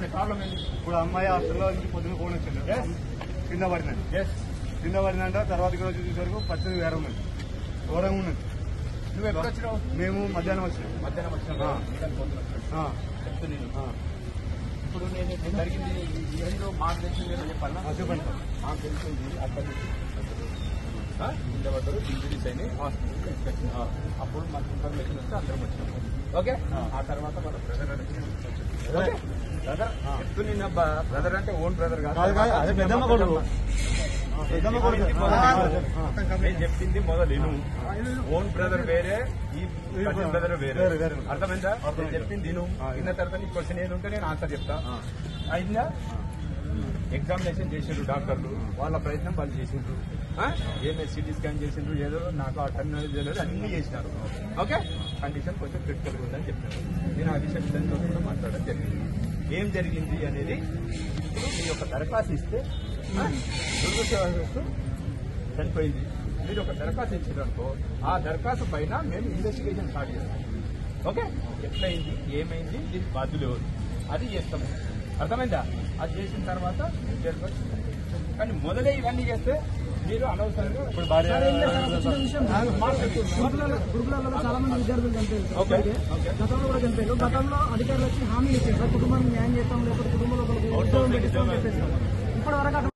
చెప్పండి ప్రాబ్లం ఏంటి? ఇప్పుడు అమ్మాయి హాస్టల్లో నుంచి పొద్దున ఫోన్ వచ్చింది, కింద పడినది. కింద పడినంట. తర్వాత ఇక్కడ వచ్చి చూసేవరకు పరిస్థితి వేరే ఉన్నది, ఘోరంగా ఉన్నది. నువ్వు ఎప్పుడు వచ్చినావు? మేము మధ్యాహ్నం వచ్చినాం. ఇప్పుడు నేను జరిగింది ఏంటో మాకు తెలిసింది చెప్పాలా? చెప్పండి. మాకు తెలిసింది అక్కడ కింద పడ్డారు, ఇంజరీస్ అయినాయి, హాస్పిటల్ ఇన్స్పెక్షన్. అప్పుడు మనకు ఇన్ఫర్మేషన్ వస్తే అందరం వచ్చినాం. ఓకే, ఆ తర్వాత మన బ్రదర్ బ్రదర్ అంటే ఓన్ బ్రదర్ కాదు, పెద్దమ్మ కొడుకు. నేను చెప్పింది మొదలు ఓన్ బ్రదర్ వేరే, ఈ బ్రదర్ వేరే. అర్థమైందా? నేను చెప్పింది విన్న తర్వాత నీ క్వశ్చన్ ఏదుంటే నేను ఆన్సర్ చెప్తా. అయిందా? ఎగ్జామినేషన్ చేసిండ్రు డాక్టర్లు, వాళ్ళ ప్రయత్నం వాళ్ళు చేసిండ్రు. ఏమే సిటీ స్కాన్ చేసిండ్రు, ఏదో నాకు ఆ టర్మినాలజీ లేదు, అన్ని చేసినారు. ఓకే, కండిషన్ కొంచెం క్రిటికల్ ఉందని చెప్పినారు. నేను ఆ విషయం కూడా మాట్లాడడం జరిగింది. ఏం జరిగింది అనేది ఇప్పుడు మీ యొక్క దరఖాస్తు ఇస్తే దుర్గసేవస్తూ చనిపోయింది. మీరు ఒక దరఖాస్తు ఇచ్చారనుకో, ఆ దరఖాస్తు పైన మేము ఇన్వెస్టిగేషన్ స్టార్ట్ చేస్తాం. ఓకే, ఎట్లయింది, ఏమైంది, దీనికి బాధ్యులు ఎవరు, అది చేస్తాము. అర్థమైందా? అది చేసిన తర్వాత కానీ మొదలే ఇవన్నీ చేస్తే మీరు అనవసరంగా గురుకులాలలో చాలా మంది విద్యార్థులు చనిపోయారు. గతంలో కూడా చనిపోయారు. గతంలో అధికారులు వచ్చి హామీ ఇచ్చారు, కుటుంబానికి న్యాయం చేస్తాం, లేకపోతే కుటుంబంలో ఇప్పటి వరకు